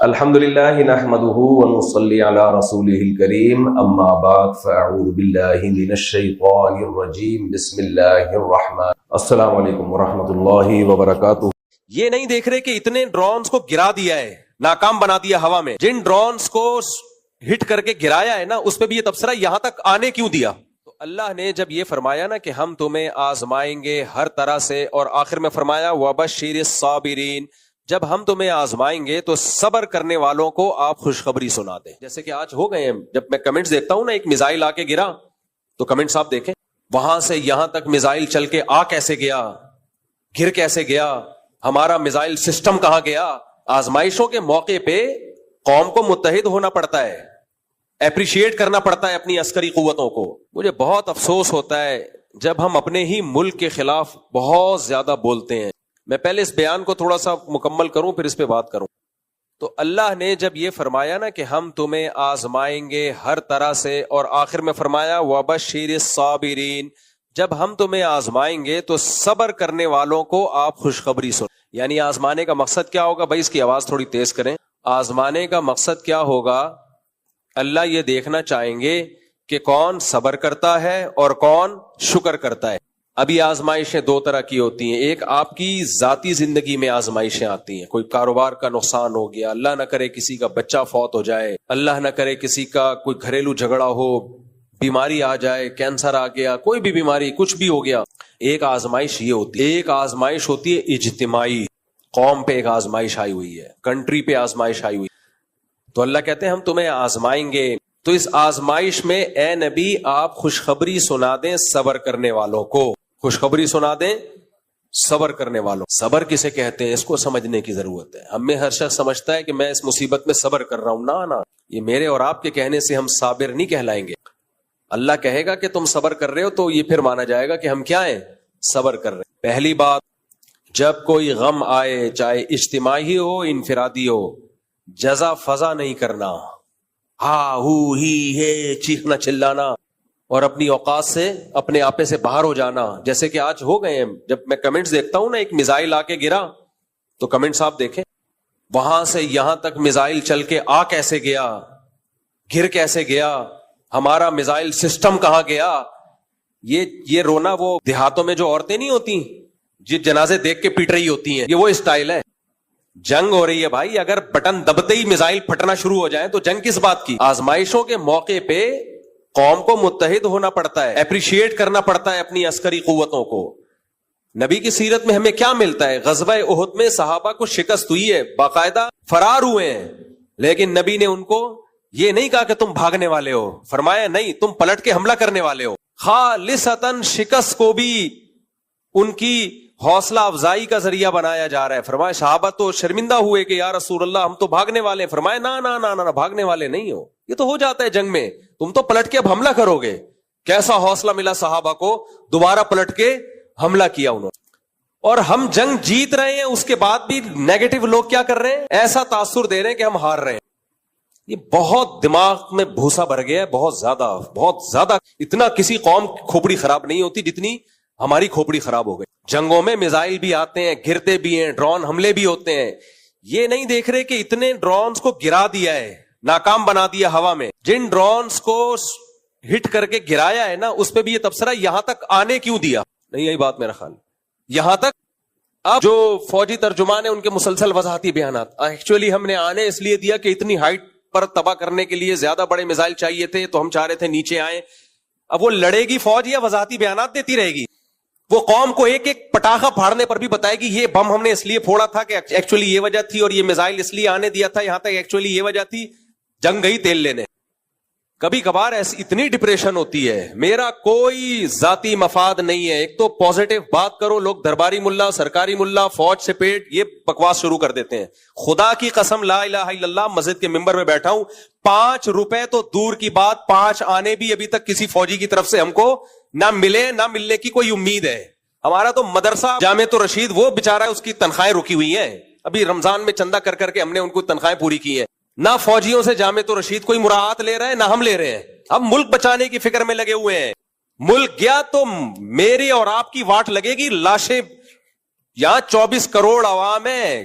الحمد للہ نحمده ونصلی علی رسولہ الکریم اما بعد فاعوذ باللہ من الشیطان الرجیم بسم اللہ الرحمن السلام علیکم ورحمۃ اللہ وبرکاتہ۔ یہ نہیں دیکھ رہے کہ اتنے ڈرونز کو گرا دیا ہے، ناکام بنا دیا ہوا میں، جن ڈرونز کو ہٹ کر کے گرایا ہے نا اس پہ بھی یہ تبصرہ یہاں تک آنے کیوں دیا؟ تو اللہ نے جب یہ فرمایا نا کہ ہم تمہیں آزمائیں گے ہر طرح سے، اور آخر میں فرمایا وَبَشِّرِ الصَّابِرِينَ، جب ہم تمہیں آزمائیں گے تو صبر کرنے والوں کو آپ خوشخبری سنا دیں۔ جیسے کہ آج ہو گئے ہیں، جب میں کمنٹس دیکھتا ہوں نا، ایک میزائل آ کے گرا تو کمنٹس آپ دیکھیں، وہاں سے یہاں تک میزائل چل کے آ کیسے گیا، گر کیسے گیا، ہمارا میزائل سسٹم کہاں گیا۔ آزمائشوں کے موقع پہ قوم کو متحد ہونا پڑتا ہے، اپریشیٹ کرنا پڑتا ہے اپنی عسکری قوتوں کو۔ مجھے بہت افسوس ہوتا ہے جب ہم اپنے ہی ملک کے خلاف بہت زیادہ بولتے ہیں۔ میں پہلے اس بیان کو تھوڑا سا مکمل کروں پھر اس پہ بات کروں۔ تو اللہ نے جب یہ فرمایا نا کہ ہم تمہیں آزمائیں گے ہر طرح سے، اور آخر میں فرمایا وَبَشِّرِ الصَّابِرِينَ، جب ہم تمہیں آزمائیں گے تو صبر کرنے والوں کو آپ خوشخبری سن۔ یعنی آزمانے کا مقصد کیا ہوگا؟ بھائی اس کی آواز تھوڑی تیز کریں۔ آزمانے کا مقصد کیا ہوگا؟ اللہ یہ دیکھنا چاہیں گے کہ کون صبر کرتا ہے اور کون شکر کرتا ہے۔ ابھی آزمائشیں دو طرح کی ہوتی ہیں، ایک آپ کی ذاتی زندگی میں آزمائشیں آتی ہیں، کوئی کاروبار کا نقصان ہو گیا، اللہ نہ کرے کسی کا بچہ فوت ہو جائے، اللہ نہ کرے کسی کا کوئی گھریلو جھگڑا ہو، بیماری آ جائے، کینسر آ گیا، کوئی بھی بیماری، کچھ بھی ہو گیا۔ ایک آزمائش یہ ہوتی ہے، ایک آزمائش ہوتی ہے اجتماعی، قوم پہ ایک آزمائش آئی ہوئی ہے، کنٹری پہ آزمائش آئی ہوئی ہے۔ تو اللہ کہتے ہیں ہم تمہیں آزمائیں گے، تو اس آزمائش میں اے نبی آپ خوشخبری سنا دیں صبر کرنے والوں کو، خوشخبری سنا دیں صبر کرنے والوں۔ صبر کسے کہتے ہیں اس کو سمجھنے کی ضرورت ہے۔ ہم میں ہر شخص سمجھتا ہے کہ میں اس مصیبت میں صبر کر رہا ہوں، نہ یہ میرے اور آپ کے کہنے سے ہم صابر نہیں کہلائیں گے۔ اللہ کہے گا کہ تم صبر کر رہے ہو تو یہ پھر مانا جائے گا کہ ہم کیا ہیں؟ صبر کر رہے ہیں۔ پہلی بات، جب کوئی غم آئے چاہے اجتماعی ہو انفرادی ہو، جزا فضا نہیں کرنا، ہا ہو ہی ہے چیخنا چلانا اور اپنی اوقات سے اپنے آپے سے باہر ہو جانا، جیسے کہ آج ہو گئے ہیں۔ جب میں کمنٹس دیکھتا ہوں نا، ایک میزائل آ کے گرا تو کمنٹس آپ دیکھیں، وہاں سے یہاں تک میزائل چل کے آ کیسے گیا، گر کیسے گیا، ہمارا میزائل سسٹم کہاں گیا۔ یہ رونا وہ دیہاتوں میں جو عورتیں نہیں ہوتی جو جنازے دیکھ کے پیٹ رہی ہوتی ہیں، یہ وہ اسٹائل ہے۔ جنگ ہو رہی ہے بھائی، اگر بٹن دبتے ہی میزائل پھٹنا شروع ہو جائیں تو جنگ کس بات کی؟ آزمائشوں کے موقع پہ قوم کو متحد ہونا پڑتا ہے، اپریشیٹ کرنا پڑتا ہے اپنی عسکری قوتوں کو۔ نبی کی سیرت میں ہمیں کیا ملتا ہے؟ غزوہ احد میں صحابہ کو شکست ہوئی ہے، باقاعدہ فرار ہوئے ہیں، لیکن نبی نے ان کو یہ نہیں کہا کہ تم بھاگنے والے ہو، فرمایا نہیں، تم پلٹ کے حملہ کرنے والے ہو۔ خالصتاً شکست کو بھی ان کی حوصلہ افزائی کا ذریعہ بنایا جا رہا ہے۔ فرمایا صحابہ تو شرمندہ ہوئے کہ یا رسول اللہ ہم تو بھاگنے والے ہیں۔ فرمایا نہ بھاگنے والے نہیں ہو، یہ تو ہو جاتا ہے جنگ میں، تم تو پلٹ کے اب حملہ کرو گے۔ کیسا حوصلہ ملا صحابہ کو، دوبارہ پلٹ کے حملہ کیا انہوں نے۔ اور ہم جنگ جیت رہے ہیں، اس کے بعد بھی نیگیٹو لوگ کیا کر رہے ہیں؟ ایسا تاثر دے رہے ہیں کہ ہم ہار رہے ہیں۔ یہ بہت دماغ میں بھوسا بھر گیا ہے، بہت زیادہ۔ اتنا کسی قوم کھوپڑی خراب نہیں ہوتی جتنی ہماری کھوپڑی خراب ہو گئی۔ جنگوں میں میزائل بھی آتے ہیں، گرتے بھی ہیں، ڈرون حملے بھی ہوتے ہیں۔ یہ نہیں دیکھ رہے کہ اتنے ڈرونز کو گرا دیا ہے، ناکام بنا دیا ہوا میں، جن ڈرونز کو ہٹ کر کے گرایا ہے نا اس پہ بھی یہ تبصرہ یہاں تک آنے کیوں دیا؟ نہیں، یہی بات میرا خیال یہاں تک۔ اب جو فوجی ترجمان ہیں ان کے مسلسل وضاحتی بیانات، ایکچولی ہم نے آنے اس لیے دیا کہ اتنی ہائٹ پر تباہ کرنے کے لیے زیادہ بڑے میزائل چاہیے تھے، تو ہم چاہ رہے تھے نیچے آئیں۔ اب وہ لڑے گی فوج یا وضاحتی بیانات دیتی رہے گی؟ وہ قوم کو ایک ایک پٹاخہ پھاڑنے پر بھی بتائے گی یہ بم ہم نے اس لیے پھوڑا تھا کہ ایکچولی یہ وجہ تھی، اور یہ میزائل اس لیے آنے دیا تھا یہاں تک، ایکچولی یہ وجہ تھی، جنگ گئی تیل لینے۔ کبھی کبھار ایسی اتنی ڈپریشن ہوتی ہے، میرا کوئی ذاتی مفاد نہیں ہے۔ ایک تو پازیٹو بات کرو، لوگ درباری ملا، سرکاری ملا، فوج سے پیٹ، یہ بکواس شروع کر دیتے ہیں۔ خدا کی قسم لا الہ الا اللہ، مسجد کے ممبر میں بیٹھا ہوں، 5 روپے تو دور کی بات، 5 آنے بھی ابھی تک کسی فوجی کی طرف سے ہم کو نہ ملے، نہ ملنے کی کوئی امید ہے۔ ہمارا تو مدرسہ جامعۃ الرشید وہ بیچارہ اس کی تنخواہیں رکی ہوئی ہیں، ابھی رمضان میں چندہ کر کے ہم نے ان کو تنخواہیں پوری کی ہیں۔ نہ فوجیوں سے جامعۃ الرشید کوئی مراعات لے رہا ہے، نہ ہم لے رہے ہیں۔ ہم ملک بچانے کی فکر میں لگے ہوئے ہیں۔ ملک گیا تو میری اور آپ کی واٹ لگے گی، لاشیں، یہاں 24 کروڑ عوام ہے،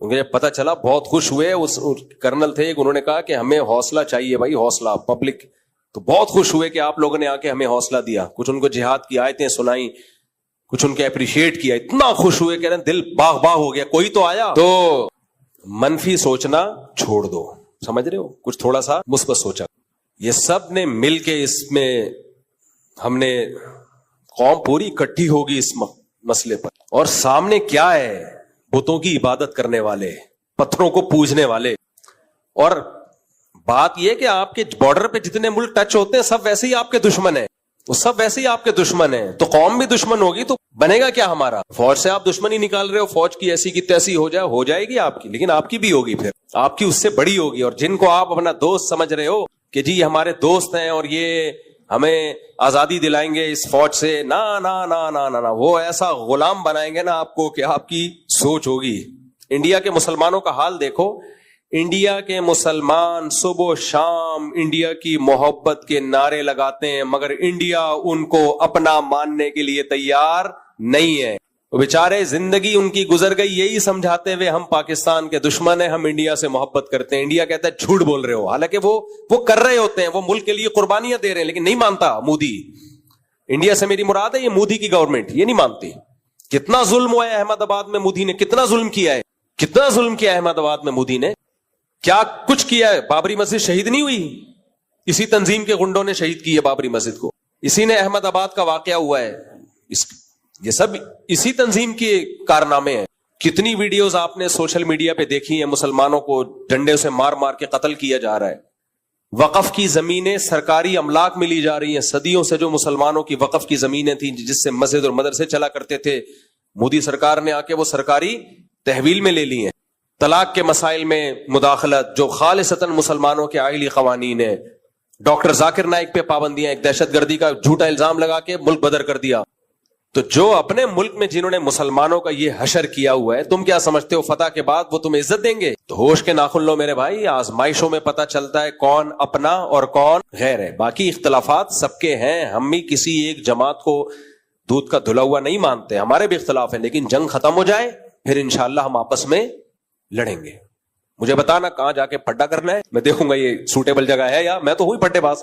ان کو جب پتا چلا بہت خوش ہوئے. اس کرنل تھے انہوں نے کہا کہ ہمیں حوصلہ چاہیے بھائی, حوصلہ پبلک. تو بہت خوش ہوئے کہ آپ لوگوں نے آ کے ہمیں حوصلہ دیا. کچھ ان کو جہاد کی آیتیں سنائیں, کچھ ان کے اپریشیٹ کیا. اتنا خوش ہوئے کہ دل باغ باغ ہو گیا. کوئی تو آیا. تو منفی سوچنا چھوڑ دو, سمجھ رہے ہو, کچھ تھوڑا سا مثبت سوچا. یہ سب نے مل کے اس میں ہم نے قوم پوری اکٹھی ہوگی اس مسئلے پر. اور سامنے کیا ہے, بتوں کی عبادت کرنے والے, پتھروں کو پوجنے والے. اور بات یہ کہ آپ کے بارڈر پہ جتنے ملک ٹچ ہوتے ہیں سب ویسے ہی آپ کے دشمن ہیں, وہ سب ویسے ہی آپ کے دشمن ہیں. تو قوم بھی دشمن ہوگی تو بنے گا کیا ہمارا؟ فوج سے آپ دشمنی نکال رہے ہو, فوج کی ایسی کی تیسی ہو جائے گی آپ کی, لیکن آپ کی بھی ہوگی, پھر آپ کی اس سے بڑی ہوگی. اور جن کو آپ اپنا دوست سمجھ رہے ہو کہ جی ہمارے دوست ہیں اور یہ ہمیں آزادی دلائیں گے اس فوج سے, نا نا نا نا نا, وہ ایسا غلام بنائیں گے نا آپ کو کہ آپ کی سوچ ہوگی. انڈیا کے مسلمانوں کا حال دیکھو. انڈیا کے مسلمان صبح و شام انڈیا کی محبت کے نعرے لگاتے ہیں, مگر انڈیا ان کو اپنا ماننے کے لیے تیار نہیں ہے. وہ بیچارے زندگی ان کی گزر گئی یہی سمجھاتے ہوئے ہم پاکستان کے دشمن ہیں, ہم انڈیا سے محبت کرتے ہیں. انڈیا کہتا ہے جھوٹ بول رہے ہو, حالانکہ وہ کر رہے ہوتے ہیں, وہ ملک کے لیے قربانیاں دے رہے ہیں, لیکن نہیں مانتا مودی. انڈیا سے میری مراد ہے یہ مودی کی گورنمنٹ, یہ نہیں مانتی. کتنا ظلم ہوا ہے احمد آباد میں مودی نے, کتنا ظلم کیا ہے, کتنا ظلم کیا ہے احمد آباد میں مودی نے, کیا کچھ کیا ہے. بابری مسجد شہید نہیں ہوئی, اسی تنظیم کے گنڈوں نے شہید کی ہے بابری مسجد کو, اسی نے احمد آباد کا واقعہ ہوا ہے, یہ سب اسی تنظیم کے کارنامے ہیں. کتنی ویڈیوز آپ نے سوشل میڈیا پہ دیکھی ہیں, مسلمانوں کو ڈنڈے سے مار مار کے قتل کیا جا رہا ہے. وقف کی زمینیں سرکاری املاک میں لی جا رہی ہیں. صدیوں سے جو مسلمانوں کی وقف کی زمینیں تھیں جس سے مسجد اور مدرسے چلا کرتے تھے, مودی سرکار نے آ کے وہ سرکاری تحویل میں لے لی ہیں. طلاق کے مسائل میں مداخلت جو خالصتاً مسلمانوں کے آئلی قوانین ہیں. ڈاکٹر ذاکر نائک پہ پابندیاں, ایک دہشت گردی کا جھوٹا الزام لگا کے ملک بدر کر دیا. تو جو اپنے ملک میں جنہوں نے مسلمانوں کا یہ حشر کیا ہوا ہے, تم کیا سمجھتے ہو فتح کے بعد وہ تمہیں عزت دیں گے؟ تو ہوش کے ناخن لو میرے بھائی. آزمائشوں میں پتہ چلتا ہے کون اپنا اور کون غیر ہے. باقی اختلافات سب کے ہیں, ہم بھی کسی ایک جماعت کو دودھ کا دھلا ہوا نہیں مانتے, ہمارے بھی اختلاف ہیں, لیکن جنگ ختم ہو جائے پھر انشاءاللہ ہم آپس میں لڑیں گے. مجھے بتانا کہاں جا کے پھڈا کرنا ہے, میں دیکھوں گا یہ سوٹیبل جگہ ہے یا. میں تو ہوئی پھڈے باز,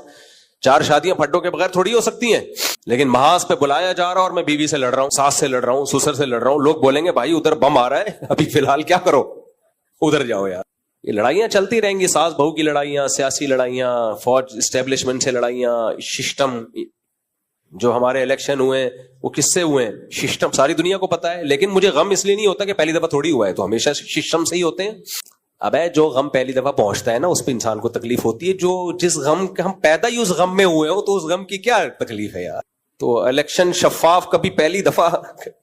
4 شادیاں پھڈوں کے بغیر تھوڑی ہو سکتی ہیں, لیکن محاذ پہ بلایا جا رہا اور میں بیوی سے لڑ رہا ہوں, ساس سے لڑ رہا ہوں, سسر سے لڑ رہا ہوں. لوگ بولیں گے بھائی ادھر بم آ رہا ہے, ابھی فی الحال کیا کرو, ادھر جاؤ یار. یہ لڑائیاں چلتی رہیں گی, ساس بہو کی لڑائیاں, سیاسی لڑائیاں, فوج اسٹیبلشمنٹ سے لڑائیاں, سسٹم. جو ہمارے الیکشن ہوئے ہیں وہ کس سے ہوئے ہیں؟ سسٹم. ساری دنیا کو پتا ہے, لیکن مجھے غم اس لیے نہیں ہوتا کہ پہلی دفعہ تھوڑی ہوا ہے, تو ہمیشہ سسٹم سے ہی ہوتے ہیں. اب جو غم پہلی دفعہ پہنچتا ہے نا اس پہ انسان کو تکلیف ہوتی ہے. جو جس غم ہم پیدا ہی اس غم میں ہوئے ہو تو اس غم کی کیا تکلیف ہے یار. تو الیکشن شفاف کبھی پہلی دفعہ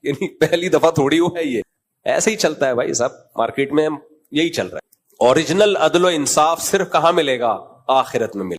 یعنی پہلی دفعہ تھوڑی ہوا ہے, یہ ایسے ہی چلتا ہے بھائی, سب مارکیٹ میں یہی چل رہا ہے. اوریجنل عدل و انصاف صرف کہاں ملے گا؟ آخرت میں ملے